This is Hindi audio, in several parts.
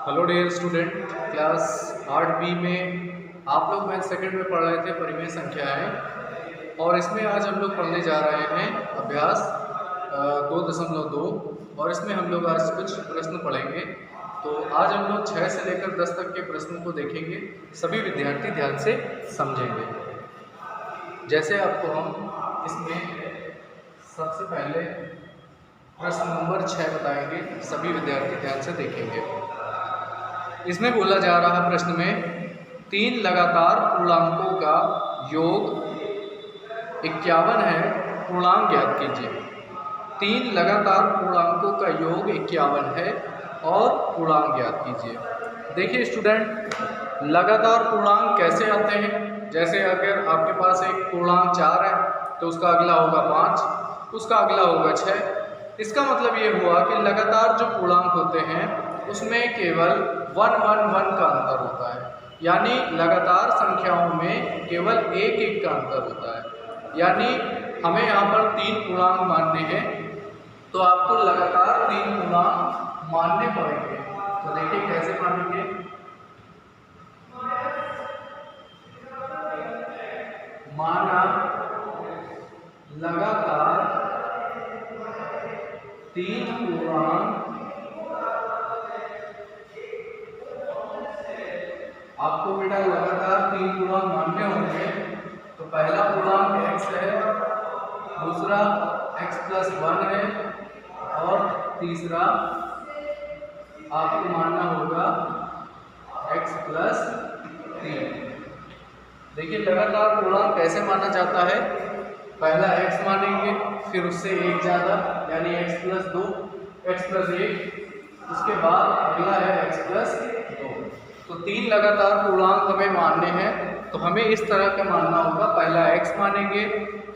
Hello dear student, class 8B में आप लोग मैथ सेकंड में पढ़ रहे थे परिमेय संख्याएं, और इसमें आज हम लोग पढ़ने जा रहे हैं अभ्यास 2.2 और इसमें हम लोग आज कुछ प्रश्न पढ़ेंगे। तो आज हम लोग 6 से लेकर 10 तक के प्रश्नों को देखेंगे। सभी विद्यार्थी ध्यान से समझेंगे। जैसे आपको हम इसमें सबसे पहले प्रश्न नंबर 6 बताएंगे, सभी विद्यार्थी ध्यान से देखेंगे। इसमें बोला जा रहा प्रश्न में 3 लगातार पूर्णांकों का योग 51 है, पूर्णांक ज्ञात कीजिए। 3 लगातार पूर्णांकों का योग 51 है और पूर्णांक ज्ञात कीजिए। देखिए स्टूडेंट, लगातार पूर्णांक कैसे आते हैं? जैसे अगर आपके पास एक पूर्णांक 4 है तो उसका अगला होगा 5, उसका अगला होगा 6। इसका मतलब ये हुआ कि लगातार जो पूर्णांक होते हैं उसमें केवल 1 1 1 का अंतर होता है, यानी लगातार संख्याओं में केवल 1 1 का अंतर होता है। यानी हमें यहाँ पर 3 पूर्णांक मानने हैं, तो आपको लगातार 3 पूर्णांक मानने पड़ेंगे। तो देखिए कैसे मानेंगे। माना लगातार 3 पूर्णांक आपको बेटा लगातार 3 पूर्णांक मानने होंगे। तो पहला पूर्णांक x है, दूसरा x+1 है और तीसरा आपको मानना होगा x+3। देखिए लगातार पूर्णांक कैसे माना जाता है। पहला x मानेंगे, फिर उससे 1 ज़्यादा यानी x+2, x+1, उसके बाद अगला है x+2। तो 3 लगातार पूर्णांक हमें मानने हैं, तो हमें इस तरह का मानना होगा। पहला x मानेंगे,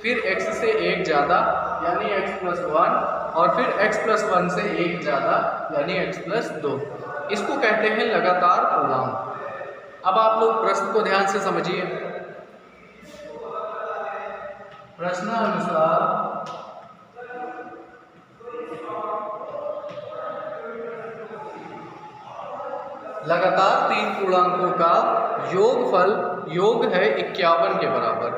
फिर x से 1 ज़्यादा यानी x+1, और फिर x+1 से 1 ज़्यादा यानी x+2। इसको कहते हैं लगातार पूर्णांक। अब आप लोग प्रश्न को ध्यान से समझिए। प्रश्नानुसार लगातार 3 पूर्णांकों का योगफल योग है 51 के बराबर।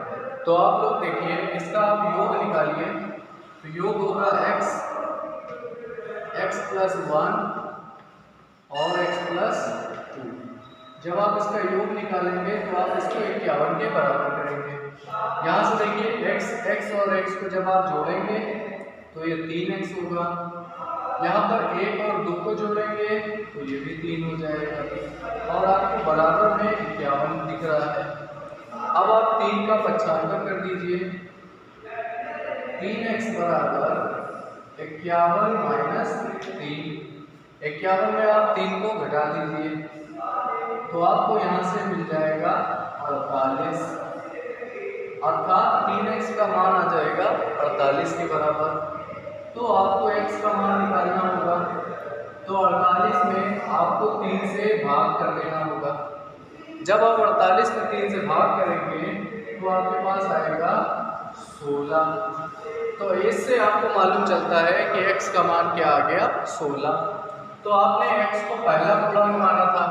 तो आप लोग देखिए, इसका आप योग निकालिए। तो योग होगा x+1 और x+2। जब आप इसका योग निकालेंगे तो आप इसको 51 के बराबर करेंगे। यहाँ से देखिए x और x को जब आप जोड़ेंगे तो ये 3x होगा। यहाँ पर 1 और 2 को जोड़ेंगे तो ये भी 3 हो जाएगा, और आपको बराबर में 51 दिख रहा है। अब आप 3 का पक्षांतर कर दीजिए। 3x बराबर 51 - 3। 51 में आप 3 को घटा दीजिए तो आपको यहाँ से मिल जाएगा 48, अर्थात 3x का मान आ जाएगा 48 के बराबर। तो आपको x का मान निकालना होगा। तो 48 में आपको 3 से भाग कर देना होगा। जब आप 48 में 3 से भाग करेंगे तो आपके पास आएगा 16। तो इससे आपको मालूम चलता है कि x का मान क्या आ गया, 16। तो आपने x को पहला पूर्णांक माना था,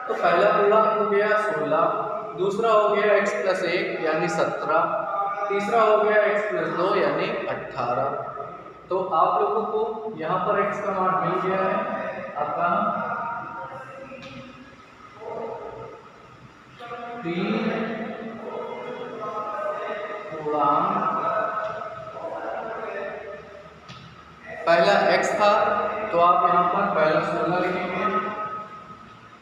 तो पहला पूर्णांक हो गया 16, दूसरा हो गया x+1 यानी 17, तीसरा हो गया x+2 यानी 18। तो आप लोगों को यहाँ पर x का मान मिल गया है आपका 3 पूर्णांक। पहला x था तो आप यहाँ पर पहला 16 लिखेंगे,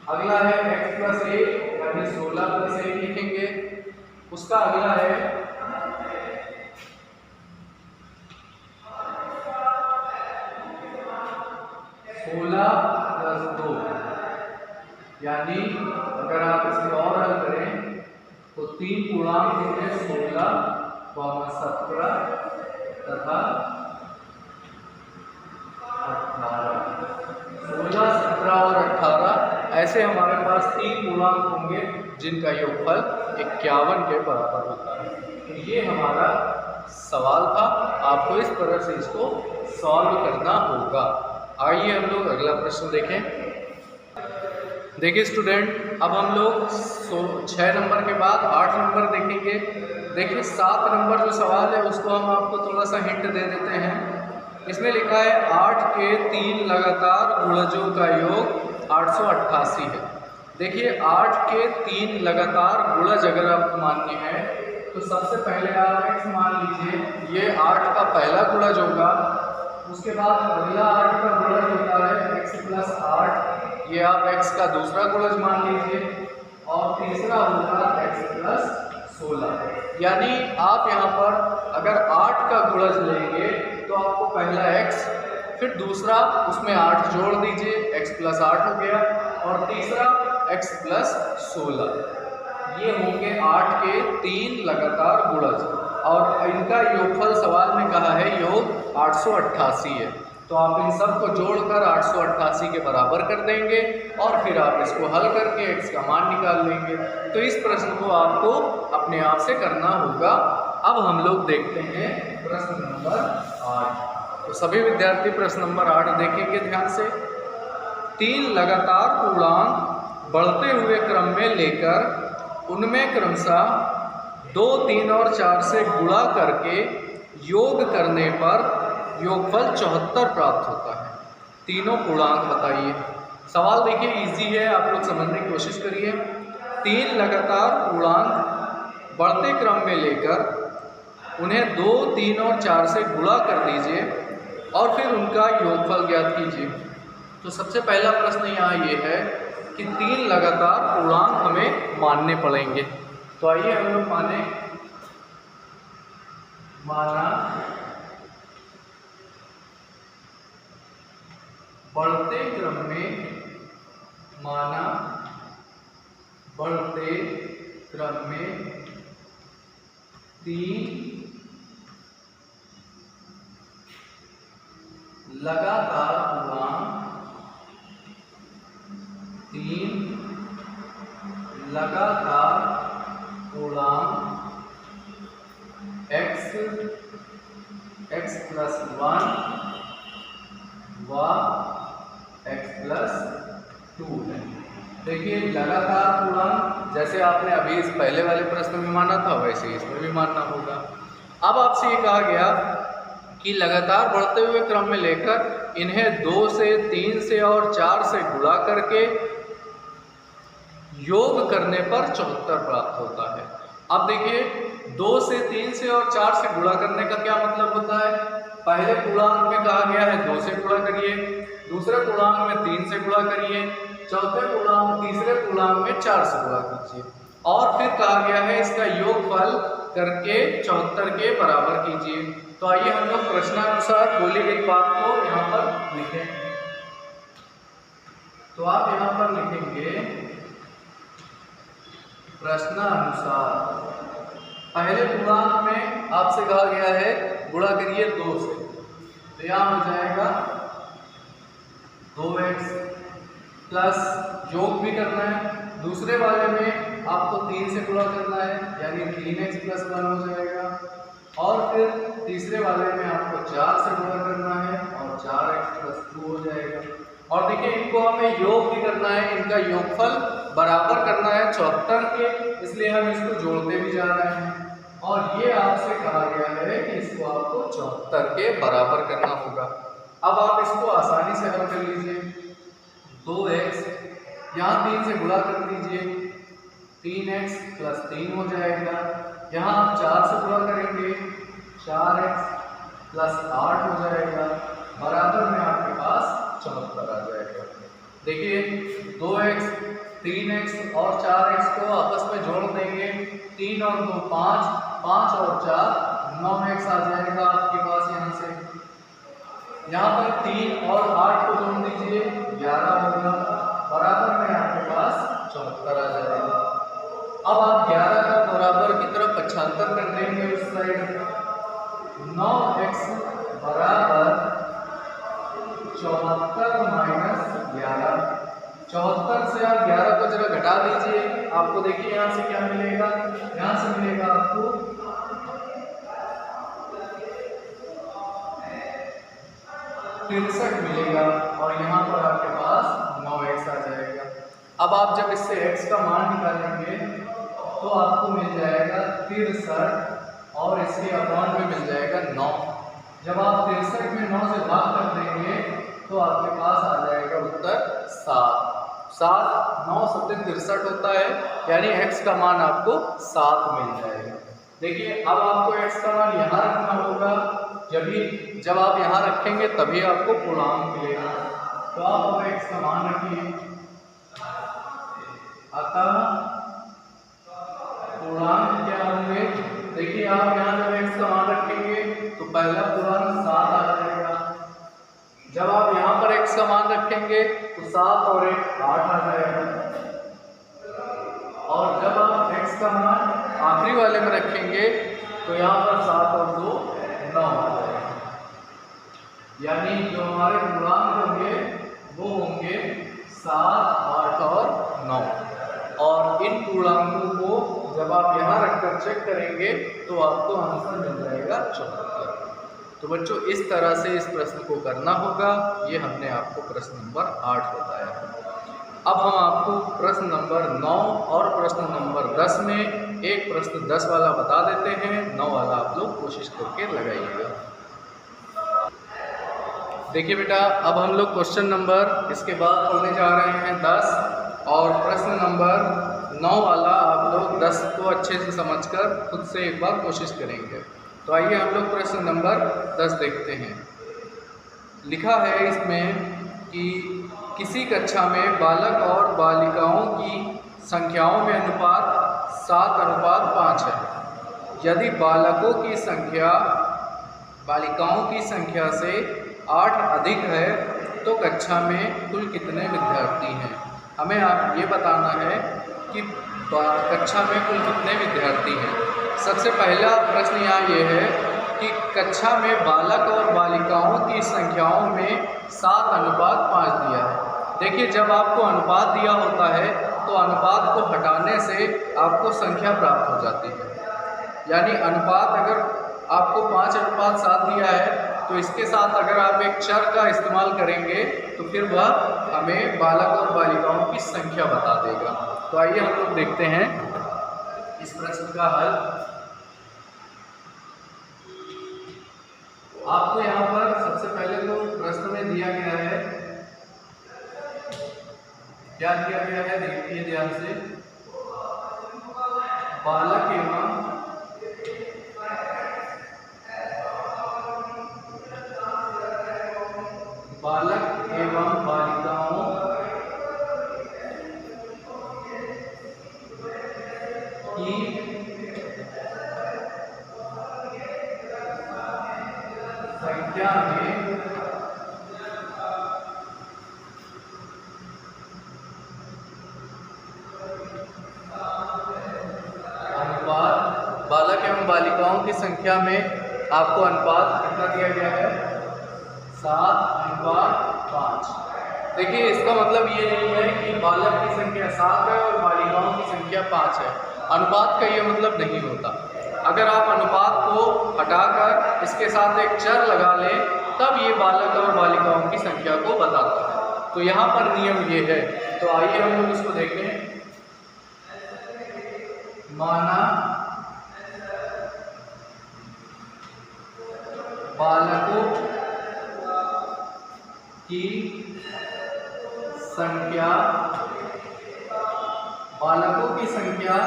अगला है x+1 यानी 16+1 लिखेंगे, उसका अगला है 16+2 यानी अगर आप इसे और हल करें तो 3 पूर्णांक होंगे 16, 17 तथा 18। 16, 17 और 18 ऐसे हमारे पास 3 पूर्णांक होंगे जिनका योगफल 51 के बराबर होता है। तो ये हमारा सवाल था, आपको इस तरह से इसको सॉल्व करना होगा। आइए हम लोग अगला प्रश्न देखें। देखिए स्टूडेंट, अब हम लोग 6 नंबर के बाद 8 नंबर देखेंगे। देखिए 7 नंबर जो सवाल है उसको हम आपको थोड़ा सा हिंट दे देते हैं। इसमें लिखा है 8 के 3 लगातार गुणजों का योग 888 है। देखिए 8 के 3 लगातार गुणज अगर आपको माननी है तो सबसे पहले आप x मान लीजिए, ये 8 का पहला गुणज होगा। उसके बाद अगला 8 का गुणज होता है x प्लस 8, ये आप x का दूसरा गुणज मान लीजिए। और तीसरा होगा x प्लस 16। यानी आप यहाँ पर अगर 8 का गुणज लेंगे तो आपको पहला x, फिर दूसरा उसमें 8 जोड़ दीजिए, x प्लस 8 हो गया, और तीसरा x प्लस 16। ये होंगे 8 के 3 लगातार गुणज, और इनका योगफल सवाल में कहा है योग 888 है। तो आप इन सब को जोड़कर 888 के बराबर कर देंगे और फिर आप इसको हल करके x का मान निकाल लेंगे। तो इस प्रश्न को आपको अपने आप से करना होगा। अब हम लोग देखते हैं प्रश्न नंबर 8। तो सभी विद्यार्थी प्रश्न नंबर 8 देखेंगे ध्यान से। 3 लगातार पूर्णांक बढ़ते हुए क्रम में लेकर उनमें क्रमशः 2, 3 और 4 से गुणा करके योग करने पर योगफल 74 प्राप्त होता है। तीनों पूर्णांक बताइए। सवाल देखिए इजी है, आप लोग समझने की कोशिश करिए। 3 लगातार पूर्णांक बढ़ते क्रम में लेकर उन्हें 2, 3 और 4 से गुणा कर दीजिए और फिर उनका योगफल ज्ञात कीजिए। तो सबसे पहला प्रश्न यहाँ ये है कि 3 लगातार पूर्णांक हमें मानने पड़ेंगे। तो आइए हम लोग माना बढ़ते क्रम में, माना बढ़ते क्रम में 3 लगातार पूर्णांक, 3 लगातार पूर्णांक x प्लस 1 व x प्लस 2 है। देखिए लगातार पूर्णांक जैसे आपने अभी इस पहले वाले प्रश्न में माना था वैसे ही इसमें भी मानना होगा। अब आपसे ये कहा गया कि लगातार बढ़ते हुए क्रम में लेकर इन्हें 2 से, 3 से और 4 से गुणा करके योग करने पर 74 प्राप्त होता है। अब देखिए 2 से, 3 से और 4 से गुणा करने का क्या मतलब होता है। पहले पूर्णांक में कहा गया है 2 से गुणा करिए, दूसरे पूर्णांक में 3 से गुणा करिए, चौथे पूर्णांक तीसरे पूर्णांक में 4 से गुणा कीजिए, और फिर कहा गया है इसका योगफल करके 74 के बराबर कीजिए। तो आइए हम लोग प्रश्नानुसार बोली गई बात को यहाँ पर लिखें। तो आप यहाँ पर लिखेंगे प्रश्नानुसार। पहले पूर्णांक में आपसे कहा गया है गुणा करिए 2 से, तो यहाँ हो जाएगा 2x प्लस योग भी करना है। दूसरे वाले में आपको 3 से गुणा करना है यानी 3x प्लस 1 हो जाएगा, और फिर तीसरे वाले में आपको 4 से गुणा करना है और 4x प्लस 2 हो जाएगा। और देखिए इनको हमें योग भी करना है, इनका योगफल बराबर करना है 74 के, इसलिए हम इसको जोड़ते भी जा रहे हैं। और ये आपसे कहा गया है कि इसको आपको 74 के बराबर करना होगा। अब आप इसको आसानी से हल कर लीजिए। 2x यहाँ 3 से गुणा कर दीजिए, 3x प्लस 3 हो जाएगा। यहाँ आप 4 से गुणा करेंगे, 4x प्लस 8 हो जाएगा, बराबर में आपके पास 74 आ जाएगा। देखिए 2x, 3x और 4x को आपस में जोड़ देंगे, 3 और 2 5, 5 और 4 9x आ जाएगा आपके पास। यहाँ से यहाँ पर 3 और 8 को जोड़ दीजिए, 11 होगा, बराबर में आपके पास 74 आ जाएगा। अब आप 11 का बराबर की तरफ पक्षांतर कर देंगे उस साइड, 9x बराबर 74 माइनस 11। 74 से आप 11 को जरा घटा दीजिए, आपको देखिए यहाँ से क्या मिलेगा, यहाँ से मिलेगा आपको 63 मिलेगा, और यहाँ पर आपके पास 9x आ जाएगा। अब आप जब इससे x का मान निकालेंगे तो आपको मिल जाएगा 63 और इसके अपॉन में मिल जाएगा 9। जब आप 63 में 9 से भाग कर देंगे तो आपके पास आ जाएगा उत्तर 7। 9 सत्ते 63 होता है, यानी x का मान आपको 7 मिल जाएगा। देखिए अब आपको x का मान यहाँ रखना होगा, जब आप यहाँ रखेंगे तभी आपको पूर्णांक मिलेगा। तो आप अब x का मान रखिए, अतः पूर्णांक क्या होंगे। देखिए आप यहाँ जब x का मान रखेंगे तो पहला पूर्णांक 7 आ जाएगा। जब आप यहाँ पर x का मान रखेंगे तो 7 और 1 8 आ जाएगा। और जब आप x का मान आखिरी वाले में रखेंगे तो यहाँ पर 7 और 2 9 आ जाएगा। यानी जो हमारे पूर्णांक होंगे वो होंगे 7, 8 और 9। और इन पूर्णांकों को जब आप यहाँ रखकर चेक करेंगे तो आपको आंसर मिल जाएगा 74। तो बच्चों इस तरह से इस प्रश्न को करना होगा। ये हमने आपको प्रश्न नंबर 8 बताया। अब हम आपको प्रश्न नंबर 9 और प्रश्न नंबर 10 में एक प्रश्न 10 वाला बता देते हैं, 9 वाला आप लोग कोशिश करके लगाइएगा। देखिए बेटा, अब हम लोग क्वेश्चन नंबर इसके बाद पढ़ने जा रहे हैं 10 और प्रश्न नंबर 9 वाला आप लोग 10 को अच्छे से समझकर खुद से एक बार कोशिश करेंगे। तो आइए हम लोग प्रश्न नंबर 10 देखते हैं। लिखा है इसमें कि किसी कक्षा में बालक और बालिकाओं की संख्याओं में अनुपात 7:5 है। यदि बालकों की संख्या बालिकाओं की संख्या से 8 अधिक है तो कक्षा में कुल कितने विद्यार्थी हैं। हमें आप ये बताना है कि कक्षा में कुल कितने विद्यार्थी हैं। सबसे पहला प्रश्न यहाँ ये है कि कक्षा में बालक और बालिकाओं की संख्याओं में 7:5 दिया है। देखिए जब आपको अनुपात दिया होता है तो अनुपात को हटाने से आपको संख्या प्राप्त हो जाती है। यानी अनुपात अगर आपको 5:7 दिया है तो इसके साथ अगर आप एक चर का इस्तेमाल करेंगे तो फिर वह हमें बालक और बालिकाओं की संख्या बता देगा। तो आइए हम लोग देखते हैं इस प्रश्न का हल। आपको यहाँ पर सबसे पहले तो प्रश्न में दिया गया है, क्या दिया गया है देखिए ध्यान से, बालक एवं बालिकाओं की संख्या में अनुपात, बालक एवं बालिकाओं की संख्या में आपको अनुपात कितना दिया गया है, 7:5। देखिए इसका मतलब ये नहीं है कि बालक की संख्या 7 है और बालिकाओं की संख्या 5 है। अनुपात का ये मतलब नहीं होता। अगर आप अनुपात को हटाकर इसके साथ एक चर लगा लें तब ये बालक और बालिकाओं की संख्या को बताता है। तो यहाँ पर नियम ये है। तो आइए हम लोग इसको देखें। माना बालकों की संख्या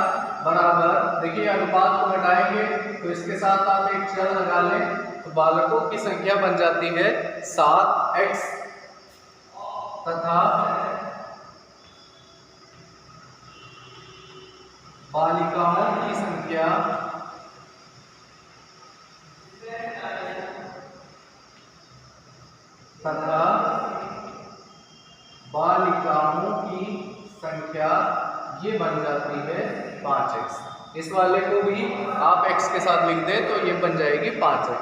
बराबर, देखिए अनुपात को हटाएंगे तो इसके साथ आप एक चर लगा लें तो बालकों की संख्या बन जाती है 7x तथा बालिकाओं की संख्या ये बन जाती है 5x। इस वाले को भी आप x के साथ लिख दें तो ये बन जाएगी 5x।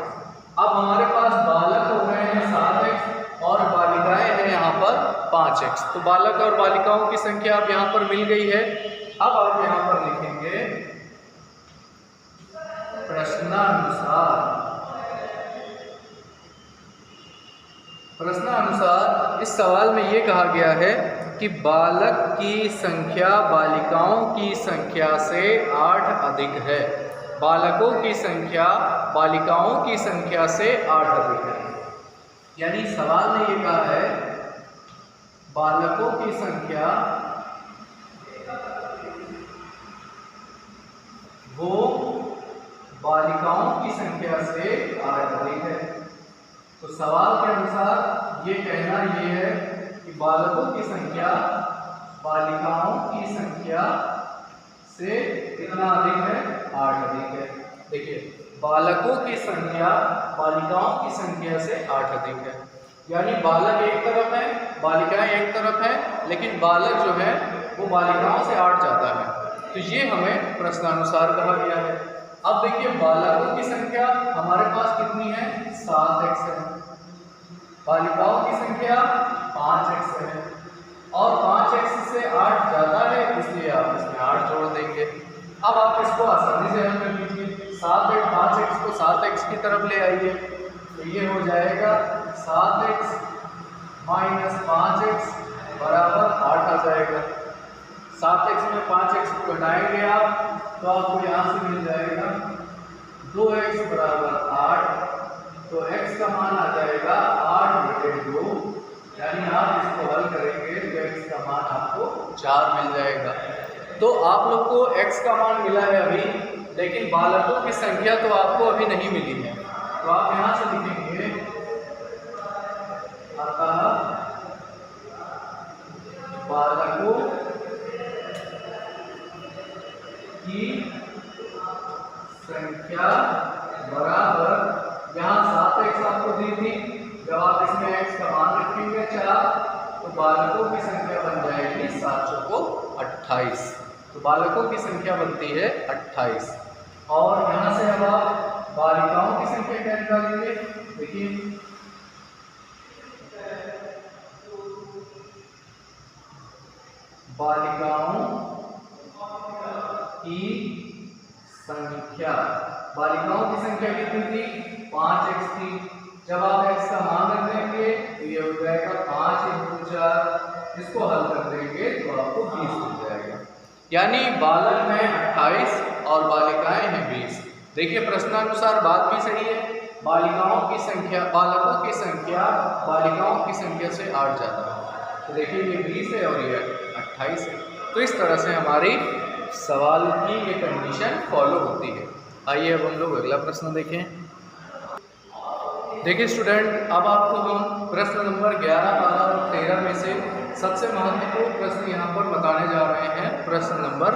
अब हमारे पास बालक हो गए हैं 7x और बालिकाएं हैं यहाँ पर 5x। तो बालक और बालिकाओं की संख्या अब यहाँ पर मिल गई है। अब आप यहाँ पर लिखेंगे प्रश्नानुसार इस सवाल में ये कहा गया है कि बालक की संख्या बालिकाओं की संख्या से 8 अधिक है। बालकों की संख्या बालिकाओं की संख्या से 8 अधिक है। यानी सवाल में ये कहा है बालकों की संख्या वो बालिकाओं की संख्या से 8 अधिक है। तो सवाल के अनुसार ये कहना ये है कि बालकों की संख्या बालिकाओं की संख्या से कितना अधिक है? 8 अधिक है। देखिए, बालकों की संख्या बालिकाओं की संख्या से 8 अधिक है। यानी बालक एक तरफ है, बालिकाएं एक तरफ है, लेकिन बालक जो है वो बालिकाओं से 8 ज़्यादा है। तो ये हमें प्रश्नानुसार कहा गया है। अब देखिए, बालकों की संख्या हमारे पास कितनी है? 7x है। बालिकाओं की संख्या 5x है और 5x से 8 ज़्यादा है, इसलिए आप इसमें 8 जोड़ देंगे। अब आप इसको आसानी से हल कर लीजिए। 5x को 7x की तरफ ले आइए, तो ये हो जाएगा 7x माइनस 5x बराबर 8 आ जाएगा। 7x में 5x को घटाएंगे आप, तो आपको यहाँ से मिल जाएगा 2x बराबर 8। तो x का मान आ जाएगा 8/2। यानी आप इसको हल करेंगे तो x का मान आपको 4 मिल जाएगा। तो आप लोग को x का मान मिला है अभी, लेकिन बालकों की संख्या तो आपको अभी नहीं मिली है। तो आप यहाँ से लिखेंगे अतः बालकों की संख्या बराबर, यहाँ 7x आपको दी थी, जब आप इसमें x का मान रखेंगे 4, तो बालकों की संख्या बन जाएगी 7 चौको 28। तो बालकों की संख्या बनती है 28। और यहाँ से अब आप बालिकाओं की संख्या क्या निकालेंगे? देखिए, बालिकाओं की संख्या, बालिकाओं की संख्या कितनी थी? 5x थी। जब आप x का मान रख देंगे तो ये हो जाएगा 5 × 4। इसको हल कर देंगे तो आपको 20 मिल जाएगा। यानी बालक हैं 28 और बालिकाएं हैं 20। देखिए, प्रश्नानुसार बात भी सही है। बालिकाओं की संख्या बालकों की संख्या बालिकाओं की संख्या से 8 ज़्यादा है। तो देखिए, ये 20 है और ये 28 है। तो इस तरह से हमारी सवाल की ये कंडीशन फॉलो होती है। आइए अब हम लोग अगला प्रश्न देखें। देखिए स्टूडेंट, अब आपको हम प्रश्न नंबर 11, 12 और 13 में से सबसे महत्वपूर्ण प्रश्न यहाँ पर बताने जा रहे हैं। प्रश्न नंबर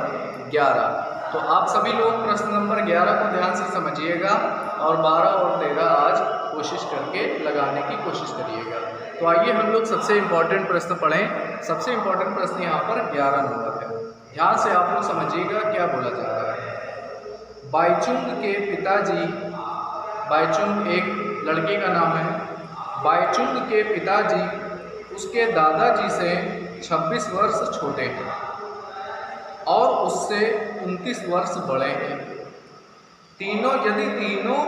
11, तो आप सभी लोग प्रश्न नंबर 11 को ध्यान से समझिएगा और 12 और 13 आज कोशिश करके लगाने की कोशिश करिएगा। तो आइए हम लोग सबसे इम्पोर्टेंट प्रश्न पढ़ें। सबसे इम्पोर्टेंट प्रश्न यहाँ पर 11 नंबर है। ध्यान से आप लोग समझिएगा क्या बोला जा रहा है। बाईचुंग के पिताजी, बाईचुंग एक लड़के का नाम है, बाईचुंग के पिताजी उसके दादाजी से 26 वर्ष छोटे हैं और उससे 29 वर्ष बड़े हैं। यदि तीनों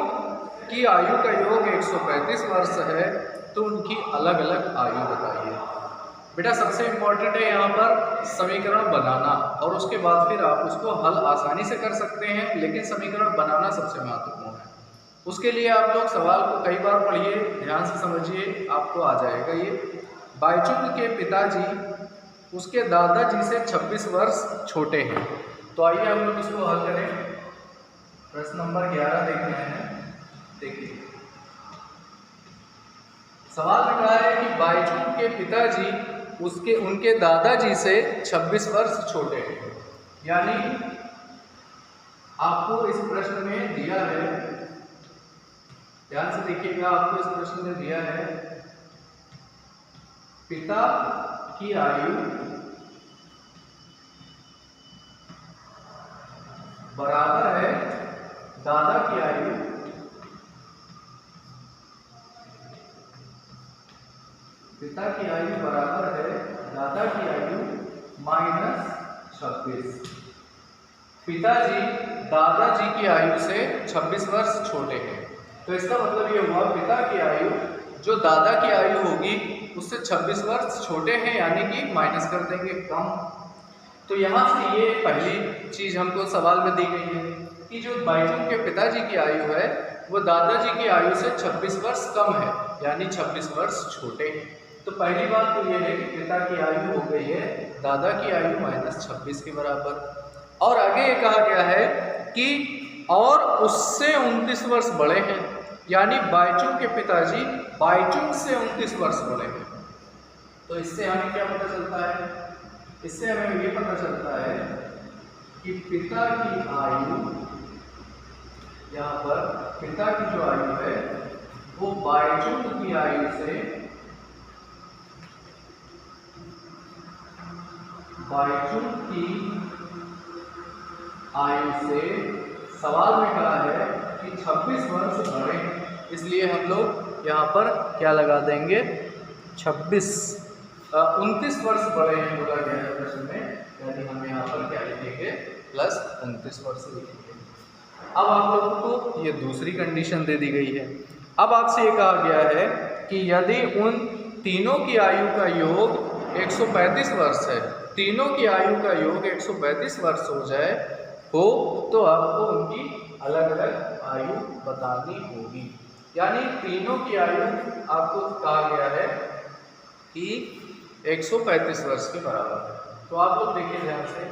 की आयु का योग 135 वर्ष है तो उनकी अलग अलग आयु बताइए। बेटा, सबसे इम्पोर्टेंट है यहाँ पर समीकरण बनाना और उसके बाद फिर आप उसको हल आसानी से कर सकते हैं, लेकिन समीकरण बनाना सबसे महत्वपूर्ण है। उसके लिए आप लोग सवाल को कई बार पढ़िए, ध्यान से समझिए, आपको आ जाएगा ये। बाईचुंग के पिताजी उसके दादाजी से 26 वर्ष छोटे हैं। तो आइए हम लोग इसको हल करें। प्रश्न नंबर 11 देख रहे हैं। देखिए, सवाल में कहा है कि बाईचुंग के पिताजी उनके दादाजी से 26 वर्ष छोटे हैं। यानी आपको इस प्रश्न में दिया है, ध्यान से देखिएगा, आपको इस प्रश्न में दिया है पिता की आयु बराबर है दादा की आयु पिता की आयु बराबर है दादा की आयु -26। पिताजी दादाजी की आयु से 26 वर्ष छोटे हैं। तो इसका मतलब ये हुआ पिता की आयु जो दादा की आयु होगी उससे 26 वर्ष छोटे हैं, यानी कि माइनस कर देंगे कम। तो यहाँ से ये पहली चीज़ हमको सवाल में दी गई है कि जो बाइचुंग के पिताजी की आयु है वो दादाजी की आयु से 26 वर्ष कम है, यानी 26 वर्ष छोटे हैं। तो पहली बात तो ये है कि पिता की आयु हो गई है दादा की आयु -26 के बराबर। और आगे ये कहा गया है कि और उससे 29 वर्ष बड़े हैं, यानी बाइचुंग के पिताजी बाइचुंग से 29 वर्ष बड़े हैं। तो इससे हमें क्या पता चलता है? इससे हमें ये पता चलता है कि पिता की आयु, यहाँ पर पिता की जो आयु है वो बाइचुंग की आयु से सवाल में कहा है कि 26 वर्ष बड़े हैं, इसलिए हम लोग यहाँ पर क्या लगा देंगे 29 वर्ष बड़े हैं बोला गया है प्रश्न में, यानी हम यहाँ पर क्या लिखेंगे +29 वर्ष लिखेंगे। अब आप लोगों को ये दूसरी कंडीशन दे दी गई है। अब आपसे ये कहा गया है कि यदि उन तीनों की आयु का योग 135 वर्ष है, तीनों की आयु का योग 135 वर्ष हो तो आपको उनकी अलग अलग आयु बतानी होगी। यानी तीनों की आयु आपको कहा गया है कि 135 वर्ष के बराबर है। तो आप लोग देखिए ध्यान से,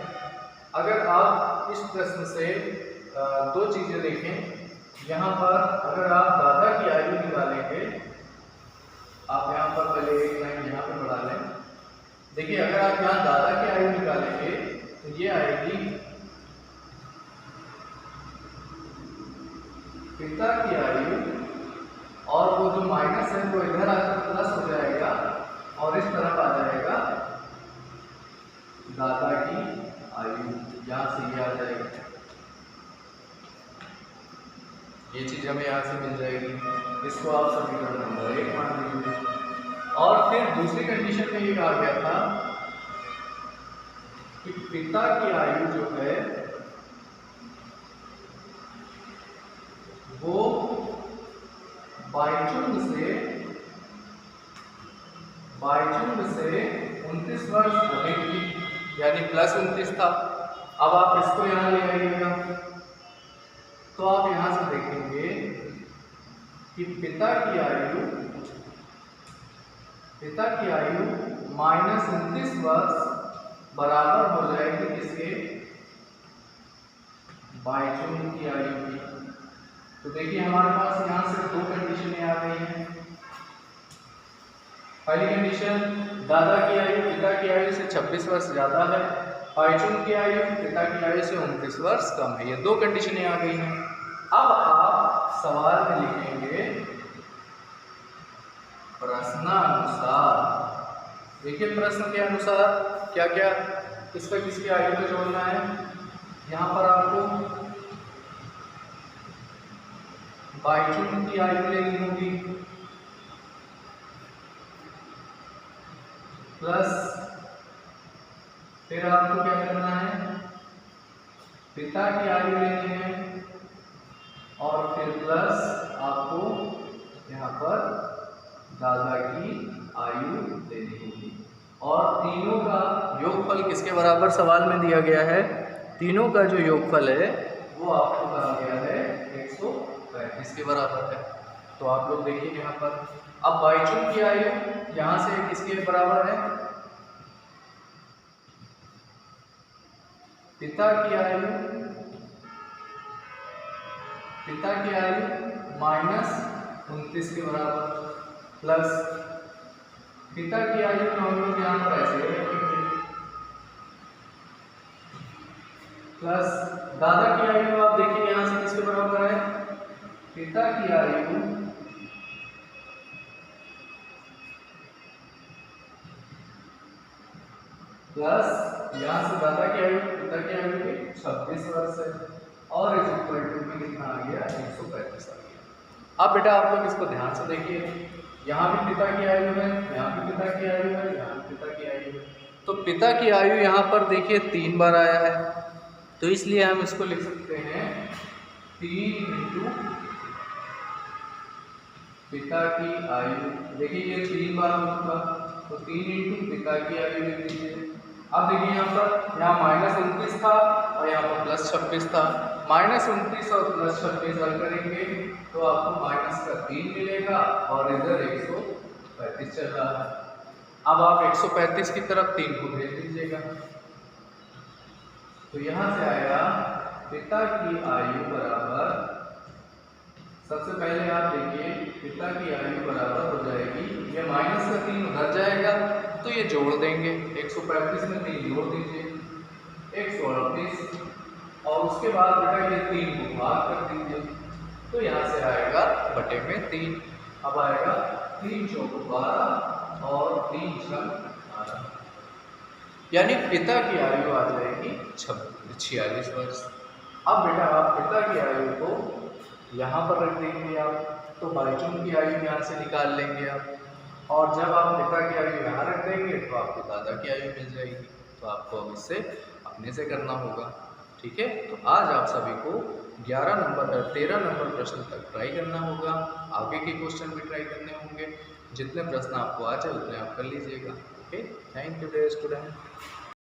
अगर आप इस प्रश्न से दो चीज़ें देखें। यहाँ पर अगर आप दादा की आयु निकालेंगे, आप यहाँ पर पहले एक लाइन यहाँ पे बढ़ा लें। देखिए अगर आप यहाँ दादा की आयु निकालेंगे तो ये आएगी पिता की आयु, और वो जो माइनस है वो इधर आकर प्लस हो जाएगा और इस तरफ आ जाएगा दादा की आयु, यहाँ से ये आ जाएगी, ये चीज हमें यहाँ से मिल जाएगी। इसको आप समीकरण नंबर 1 मान लीजिए। और फिर दूसरी कंडीशन में ये कहा गया था कि पिता की आयु जो है वो बाइचुंग से 29 वर्ष बढ़ेगी, यानी +29 था। अब आप इसको यहाँ ले आइएगा तो आप यहाँ से देखेंगे कि पिता की आयु -29 वर्ष बराबर हो जाएगी किसके? बाइचुंग की आयु की। तो देखिए हमारे पास यहाँ से दो कंडीशनें आ गई हैं। पहली कंडीशन, दादा की आयु पिता की आयु से 26 वर्ष ज़्यादा है, बाइचुंग की आयु पिता की आयु से 29 वर्ष कम है। ये दो कंडीशनें आ गई हैं। अब आप सवाल में लिखेंगे प्रश्नानुसार। देखिए प्रश्न के अनुसार क्या क्या इस पर किसकी आयु को जोड़ना है। यहाँ पर आपको बाइचुंग की आयु लेनी होगी प्लस फिर आपको क्या करना है, पिता की आयु लेनी है और फिर प्लस आपको यहाँ पर दादा की आयु लेनी होगी। और तीनों का योगफल किसके बराबर सवाल में दिया गया है? तीनों का जो योगफल है वो आपको कहा गया है 135 के बराबर है। तो आप लोग देखिए यहाँ पर, अब बाइचुंग की आयु यहाँ से किसके बराबर है? पिता की आयु -29 के बराबर प्लस पिता की आयु को हम लोग यहाँ पर ऐसे रखेंगे प्लस दादा की आयु आप देखिए यहाँ से किसके बराबर है? पिता की आयु प्लस यहाँ से दादा की आयु पिता की आयु की 26 वर्ष है और इस इक्वल टू में कितना आ गया? 135 आ गया। अब बेटा आप लोग इसको ध्यान से देखिए, यहाँ भी पिता की आयु है, यहाँ भी पिता की आयु है, यहाँ भी पिता की आयु है। तो पिता की आयु यहाँ पर देखिए 3 बार आया है, तो इसलिए हम इसको लिख सकते हैं 3 × पिता की आयु, देखिए ये 3 बार हो चुका, तो 3 इंटू पिता की आयु लिख लीजिए। अब देखिए यहाँ -29 था और यहाँ पर +26 था। -29 और +26 हल करेंगे तो आपको -3 मिलेगा और इधर 135 चल रहा है। अब आप 135 की तरफ 3 को भेज दीजिएगा, तो यहाँ से आएगा पिता की आयु बराबर, सबसे पहले आप देखिए पिता की आयु बराबर हो जाएगी, ये -3 उधर जाएगा तो ये जोड़ देंगे, 135 में 3 जोड़ दीजिए 138, और उसके बाद बेटा ये 3 को भाग कर दीजिए, तो यहाँ से आएगा बटे में 3। अब आएगा 3 चौको 12 और 3 छक 18, यानी पिता की आयु आ जाएगी 46 वर्ष। अब बेटा आप पिता की आयु को यहाँ पर रख देंगे आप, तो बाईचुंग की आयु यहाँ से निकाल लेंगे आप, और जब आप पिता की आयु यहाँ रख देंगे तो आपको दादा की आयु मिल जाएगी। तो आपको अब इससे अपने से करना होगा, ठीक है। तो आज आप सभी को 13 नंबर प्रश्न तक ट्राई करना होगा, आगे के क्वेश्चन भी ट्राई करने होंगे, जितने प्रश्न आपको आ जाए उतने आप कर लीजिएगा। Okay, thank you dear student.